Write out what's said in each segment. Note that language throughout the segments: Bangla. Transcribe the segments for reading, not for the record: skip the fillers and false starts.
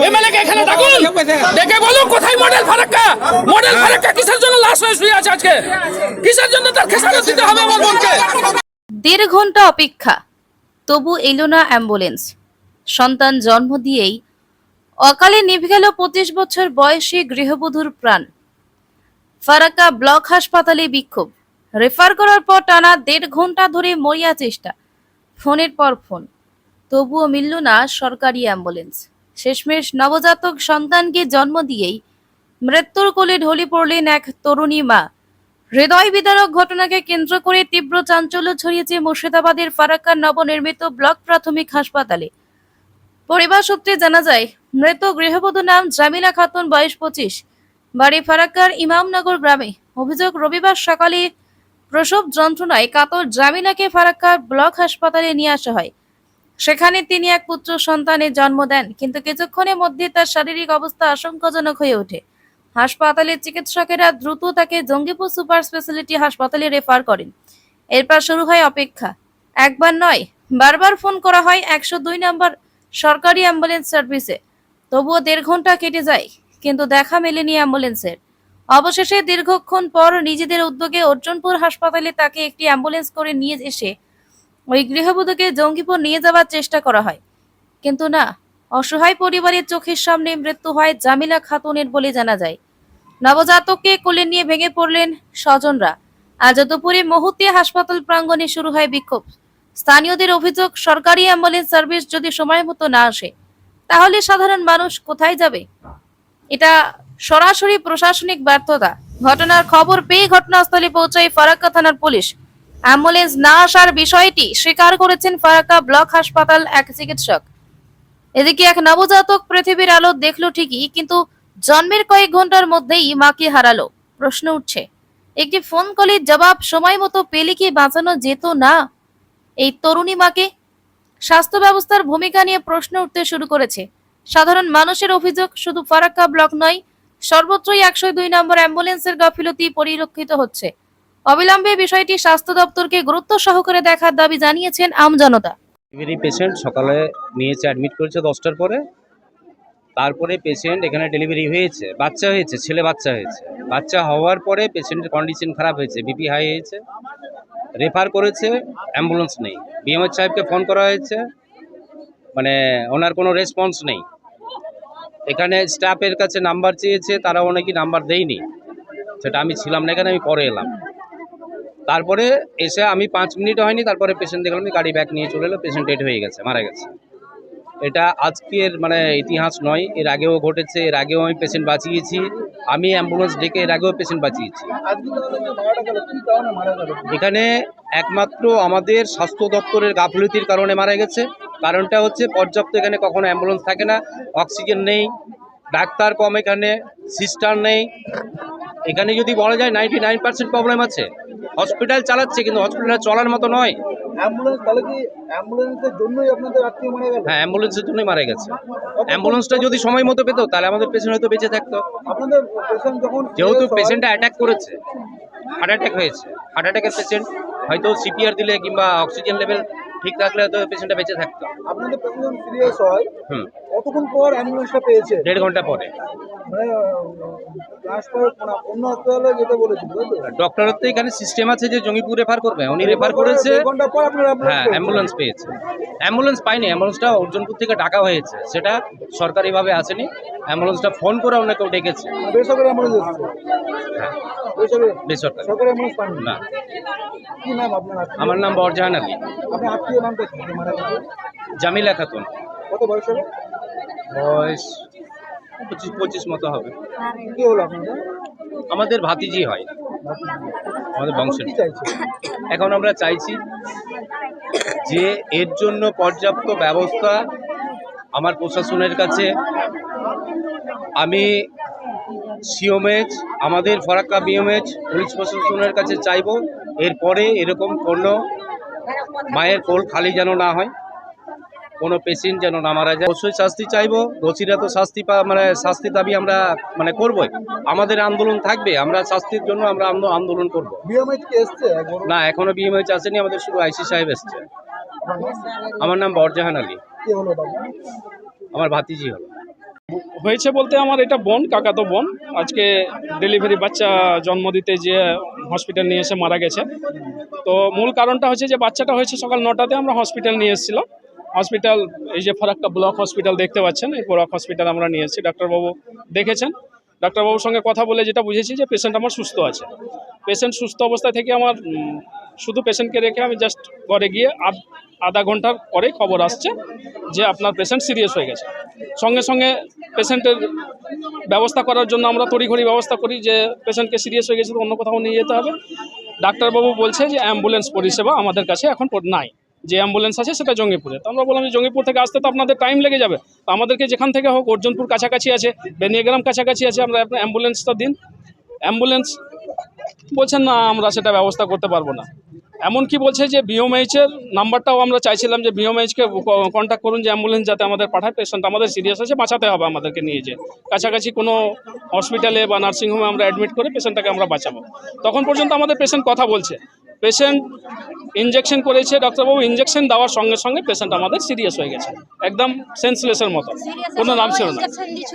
এমএলএ কে এখানে ডাকুন, ডেকে বলুন কোথায় মডেল ফারাক্কা। মডেল ফারাক্কা কিসের জন্য লাশ হয়ে শুয়ে আছে আজকে? কিসের জন্য তার খেসারত দিতে হবে আমার বোনকে? 1.5 ঘন্টা অপেক্ষা, তবু এলো না অ্যাম্বুলেন্স। সন্তান জন্ম দিয়েই অকালে নিভে গেল 25 বছর বয়সী গৃহবধূর প্রাণ। ফারাক্কা ব্লক হাসপাতালে বিক্ষোভ, রেফার করার পর টানা 1.5 ঘন্টা ধরে মরিয়া চেষ্টা, ফোনের পর ফোন, তবুও মিলল না সরকারি অ্যাম্বুলেন্স। শেষমেশ নবজাতক সন্তানকে জন্ম দিয়েই মৃত্যুর কোলে ঢলে পড়লেন এক তরুণী মা। হৃদয় বিদারক ঘটনাকে কেন্দ্র করে তীব্র চাঞ্চল্য ছড়িয়েছে মুর্শিদাবাদের ফারাক্কার নবনির্মিত ব্লক প্রাথমিক হাসপাতালে। পরিবার সূত্রে জানা যায়, মৃত গৃহবধূ নাম জামিলা খাতুন, বয়স 25, বাড়ি ফারাক্কার ইমামনগর গ্রামে। অভিযোগ, রবিবার সকালে প্রসব যন্ত্রণায় কাতর জামিলাকে ফারাক্কার ব্লক হাসপাতালে নিয়ে আসা হয়। সেখানে তিনি এক পুত্র সন্তানের জন্ম দেন, কিন্তু কিছুক্ষণের মধ্যে তার শারীরিক অবস্থা আশঙ্কাজনক হয়ে ওঠে। হাসপাতালের চিকিৎসকেরা দ্রুত তাকে জঙ্গিপুর সুপার স্পেশালিটি হাসপাতালে রেফার করেন। এরপর শুরু হয় অপেক্ষা। একবার নয়, বারবার ফোন করা হয় 102 নম্বর সরকারি অ্যাম্বুলেন্স সার্ভিসে, তবুও 1.5 ঘন্টা কেটে যায়, কিন্তু দেখা মেলেনি অ্যাম্বুলেন্সের। অবশেষে দীর্ঘক্ষণ পর নিজেদের উদ্যোগে অর্জুনপুর হাসপাতালে তাকে একটি অ্যাম্বুলেন্স করে নিয়ে এসে ওই গৃহবধূকে জঙ্গিপুর নিয়ে যাওয়ার চেষ্টা করা হয়, কিন্তু না, অসহায় পরিবারের চোখের সামনে মৃত্যু হয় জামিলা খাতুনের বলে জানা যায়। নবজাতককে কোলে নিয়ে ভেঙে পড়লেন স্বজনরা। আজ দুপুরে মুহূর্তে হাসপাতাল প্রাঙ্গণে শুরু হয় বিক্ষোভ। স্থানীয়দের অভিযোগ, সরকারি অ্যাম্বুলেন্স সার্ভিস যদি সময় মতো না আসে, তাহলে সাধারণ মানুষ কোথায় যাবে? এটা সরাসরি প্রশাসনিক ব্যর্থতা। ঘটনার খবর পেয়ে ঘটনাস্থলে পৌঁছায় ফারাক্কা থানার পুলিশ। অ্যাম্বুলেন্স না আসার বিষয়টি স্বীকার করেছেন ফারাক্কা ব্লক হাসপাতাল এক চিকিৎসক। এদিকে এক নবজাতক পৃথিবীর আলো দেখলো ঠিকই, কিন্তু জন্মের কয়েক ঘন্টার মধ্যেই মাকে হারালো। প্রশ্ন উঠছে, একটি ফোন কলের জবাব সময় মতো পেলে কি বাঁচানো যেত না এই তরুণী মাকে? স্বাস্থ্য ব্যবস্থার ভূমিকা নিয়ে প্রশ্ন উঠতে শুরু করেছে। সাধারণ মানুষের অভিযোগ, শুধু ফারাক্কা ব্লক নয়, সর্বত্রই 102 নম্বর অ্যাম্বুলেন্সের গাফিলতি পরিলক্ষিত হচ্ছে। অবিলম্বে বিষয়টি স্বাস্থ্য দপ্তরকে গুরুত্ব সহকারে দেখার দাবি জানিয়েছেন আমজনতা। ডেলিভারি পেশেন্ট সকালে নিয়েছে, অ্যাডমিট করেছে 10টার পরে। তারপরে পেশেন্ট এখানে ডেলিভারি হয়েছে, বাচ্চা হয়েছে, ছেলে বাচ্চা হয়েছে। বাচ্চা হওয়ার পরে পেশেন্টের কন্ডিশন খারাপ হয়েছে, বিপি হাই হয়েছে, রেফার করেছে, অ্যাম্বুলেন্স নেই। বিএমএইচ সাহেবকে ফোন করা হয়েছে, মানে ওনার কোনো রেসপন্স নেই। এখানে স্টাফের কাছে নাম্বার চেয়েছে, তারা অনেকই নাম্বার দেয়নি। সেটা আমি ছিলাম না এখানে, আমি পরে এলাম। তারপরে এসে আমি 5 মিনিট হয়নি, তারপরে পেশেন্ট দেখলাম গাড়ি ব্যাক নিয়ে চলে এলো, পেশেন্ট ডেড হয়ে গেছে, মারা গেছে। এটা আজকের মানে ইতিহাস নয়, এর আগেও ঘটেছে। এর আগেও আমি পেশেন্ট বাঁচিয়েছি, আমি অ্যাম্বুলেন্স ডেকে এর আগেও পেশেন্ট বাঁচিয়েছি। এখানে একমাত্র আমাদের স্বাস্থ্য দপ্তরের গাফিলতির কারণে মারা গেছে। কারণটা হচ্ছে পর্যাপ্ত এখানে কখনো অ্যাম্বুলেন্স থাকে না, অক্সিজেন নেই, ডাক্তার কম, এখানে সিস্টার নেই। এখানে যদি বলা যায় 99% প্রবলেম আছে। হসপিটাল চালাচ্ছে, কিন্তু হসপিটাল চলার মতো নয়। অ্যাম্বুলেন্স তাহলে কি অ্যাম্বুলেন্সের জন্যই আপনাদের আত্মীয় মারা গেল? হ্যাঁ, অ্যাম্বুলেন্সের জন্যই মারা গেছে। অ্যাম্বুলেন্সটা যদি সময় মতো পেতো তাহলে আমাদের পেশেন্ট হয়তো বেঁচে থাকতো। আপনাদের পেশেন্ট যখন যেহেতু পেশেন্টটা অ্যাটাক করেছে, হার্ট অ্যাটাক হয়েছে, হার্ট অ্যাটাকের পেশেন্ট, হয়তো সিপিআর দিলে কিংবা অক্সিজেন লেভেল ঠিক রাখলে হয়তো পেশেন্টটা বেঁচে থাকতো। আপনাদের পেশেন্ট যখন সিরিয়াস হয়, কতক্ষণ পর অ্যাম্বুলেন্সটা পেয়েছে? 1.5 ঘন্টা পরে। মানে ট্রান্সফার অন্য হাসপাতালে যেতে বলেছিল, তাই তো? ডক্টরের তো এখানে সিস্টেম আছে যে জঙ্গিপুর রেফার করবে, উনি রেফার করেছে। 1 ঘন্টা পর আপনারা হ্যাঁ, অ্যাম্বুলেন্স পেয়েছে। অ্যাম্বুলেন্স পাইনি, অ্যাম্বুলেন্সটা অর্জুনপুর থেকে ডাকা হয়েছে, সেটা সরকারিভাবে আসেনি। অ্যাম্বুলেন্সটা ফোন করে অন্য কেউ ডেকেছে। বেসরকারি অ্যাম্বুলেন্স এসেছে? হ্যাঁ, বেসরকারি। সরকারি অ্যাম্বুলেন্স পাননি? না। কি নাম আপনার আত্মীয়? আমার নাম বরজাহান আলী। আপনার আত্মীয় নামটা কি মারা গেছে? জামিলা খাতুন। কত বয়স হবে? বয়স 25 মতো হবে। কি হলো আপনাদের? আমাদের ভাতিজি হয়, আমাদের বংশের। কি চাইছে? এখন আমরা চাইছি যে এর জন্য পর্যাপ্ত ব্যবস্থা আমার প্রশাসনের কাছে। আমি সিওমএইচ, আমাদের ফারাক্কা বিএমএইচ, পুলিশ প্রশাসনের কাছে চাইব, এরপরে এরকম কোনো মায়ের কোল খালি যেন না হয়, কোনো পেশেন্ট যেন না মারা যায়। অবশ্যই শাস্তি চাইব, দোষীরা তো শাস্তি শাস্তি দাবি আমরা করবই। আমাদের আন্দোলন থাকবে, আমরা শাস্তির জন্য আমরা আন্দোলন করব। বিএমএইচ কি এসছে একবার? না, এখনো বিএমএইচ আসেনি, আমাদের শুধু আইসি সাহেব এসছে। আমার নাম বরজাহান আলী। কি হলো বাবা? আমার ভাতিজি হলো। হয়েছে বলতে আমার এটা বোন, কাকাতো বোন। আজকে ডেলিভারি বাচ্চা জন্ম দিতে যে হসপিটাল নিয়ে এসে মারা গেছে। তো মূল কারণটা হচ্ছে যে বাচ্চাটা হয়েছে সকাল 9টাতে, আমরা হসপিটাল নিয়ে এসেছিলাম। হসপিটাল এই যে ফারাক্কা ব্লক হসপিটাল দেখতে পাচ্ছেন, এই ব্লক হসপিটাল আমরা নিয়ে এসেছি। ডাক্তারবাবু দেখেছেন, ডাক্তারবাবুর সঙ্গে কথা বলে যেটা বুঝেছি যে পেশেন্ট আমার সুস্থ আছে। পেশেন্ট সুস্থ অবস্থা থেকে আমার শুধু পেশেন্টকে রেখে আমি জাস্ট ঘরে গিয়ে আধা ঘন্টার পরে খবর আসছে যে আপনার পেশেন্ট সিরিয়াস হয়ে গেছে। সঙ্গে সঙ্গে পেশেন্টের ব্যবস্থা করার জন্য আমরা তড়িঘড়ি ব্যবস্থা করি যে পেশেন্টকে সিরিয়াস হয়ে গেছে তো অন্য কোথাও নিয়ে যেতে হবে। ডাক্তারবাবু বলছে যে অ্যাম্বুলেন্স পরিষেবা আমাদের কাছে এখন নাই, যে অ্যাম্বুলেন্স আছে সেটা জঙ্গিপুরে। তো আমরা বললাম যে জঙ্গিপুর থেকে আসতে তো আপনাদের টাইম লেগে যাবে, তো আমাদেরকে যেখান থেকে হোক, অর্জুনপুর কাছাকাছি আছে, বেনিয়াগ্রাম কাছাকাছি আছে, আমরা আপনার অ্যাম্বুলেন্সটা দিন। অ্যাম্বুলেন্স বলছেন না আমরা সেটা ব্যবস্থা করতে পারবো না। এমনকি বলছে যে বিওমএইচের নাম্বারটাও আমরা চাইছিলাম যে বিওমএইচকে কন্ট্যাক্ট করুন যে অ্যাম্বুলেন্স যাতে আমাদের পাঠায়, পেশেন্ট আমাদের সিরিয়াস আছে, বাঁচাতে হবে আমাদেরকে নিয়ে যে কাছাকাছি কোনো হসপিটালে বা নার্সিংহোমে আমরা অ্যাডমিট করে পেশেন্টটাকে আমরা বাঁচাবো। তখন পর্যন্ত আমাদের পেশেন্ট কথা বলছে। পেশেন্ট ইনজেকশন করেছে, ডাক্তারবাবু ইনজেকশন দেওয়ার সঙ্গে সঙ্গে পেশেন্ট আমাদের সিরিয়াস হয়ে গেছে, একদম সেন্সলেসের মতো, কোনো নাম ছিল না।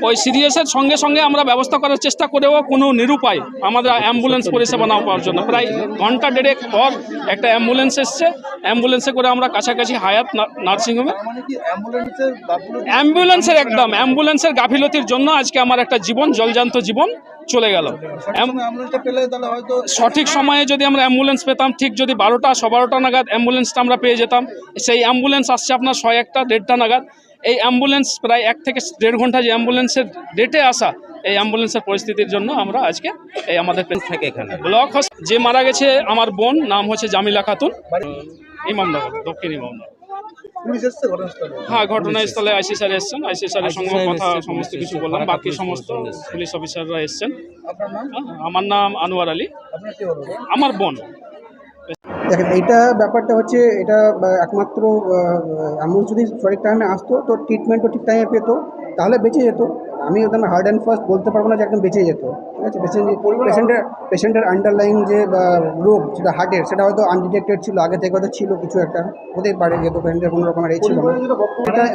ওই সিরিয়াসের সঙ্গে সঙ্গে আমরা ব্যবস্থা করার চেষ্টা করেও কোনো নিরুপায় আমাদের অ্যাম্বুলেন্স পরিষেবা না পাওয়ার জন্য প্রায় ঘন্টা দেড়েক পর একটা অ্যাম্বুলেন্স এসছে। অ্যাম্বুলেন্সে করে আমরা কাছাকাছি হায়াত নার্সিংহোমে, মানে কি অ্যাম্বুলেন্সের গাফিলতি? অ্যাম্বুলেন্সের গাফিলতির জন্য আজকে আমার একটা জীবন, জলজান্ত জীবন চলে গেল। অ্যাম্বুলেন্সটা পেলে তাহলে হয়তো সঠিক সময়ে যদি আমরা অ্যাম্বুলেন্স পেতাম, ঠিক যদি 12টা 12:15 নাগাদ অ্যাম্বুলেন্সটা আমরা পেয়ে যেতাম। সেই অ্যাম্বুলেন্স আসছে আপনার 1:01 1:30 নাগাদ। এই অ্যাম্বুলেন্স প্রায় 1 থেকে 1.5 ঘন্টা যে অ্যাম্বুলেন্সের ডেটে আসা, এই অ্যাম্বুলেন্সের পরিস্থিতির জন্য আমরা আজকে এই আমাদের থাকে এখানে ব্লক যে মারা গেছে আমার বোন, নাম হচ্ছে জামিলা খাতুন, ইমামনগর, দক্ষিণ ইমামনগর। পুলিশ এসছে ঘটনাস্থলে? হ্যাঁ, ঘটনাস্থলে আইসি স্যার এসছেন, আইসি স্যারের সঙ্গে কথা সমস্ত কিছু বললাম, বাকি সমস্ত পুলিশ অফিসাররা এসছেন। আপনার নাম? আমার নাম আনোয়ার আলী, আপনার কি হলো? আমার বোন। দেখেন, এইটা ব্যাপারটা হচ্ছে, এটা একমাত্র অ্যাম্বুলেন্স যদি সঠিক টাইমে আসতো তো ট্রিটমেন্টও ঠিক টাইমে পেতো, তাহলে বেঁচে যেত। আমি একদম হার্ড অ্যান্ড ফাস্ট বলতে পারবো না যে একদম বেঁচে যেত, ঠিক আছে। পেশেন্টের আন্ডারলাইন যে রোগ সেটা হার্টের, সেটা হয়তো আনডিটেক্টেড ছিল, আগে থেকে হয়তো ছিল কিছু একটা, হতেই পারে, যেহেতু পেশেন্টের কোনো রকমের এই ছিল না।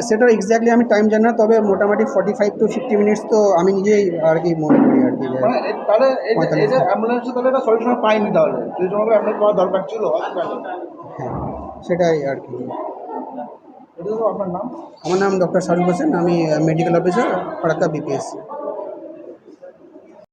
সেটা এক্স্যাক্টলি আমি টাইম জানি না, তবে মোটামুটি 45 to 50 মিনিটস তো আমি নিজেই আর কি মনে করি আর কি। তাহলে এই যে অ্যাম্বুলেন্স তাহলে এটা সঠিক সময় পাইনি, তাহলে সেই সময় অ্যাম্বুলেন্স পাওয়া দরকার ছিল হসপিটালে। হ্যাঁ, সেটাই আর কি। এটা তো আপনার নাম? আমার নাম ডক্টর শাহরুখ হোসেন, আমি মেডিকেল অফিসার ফারাক্কা BPSC।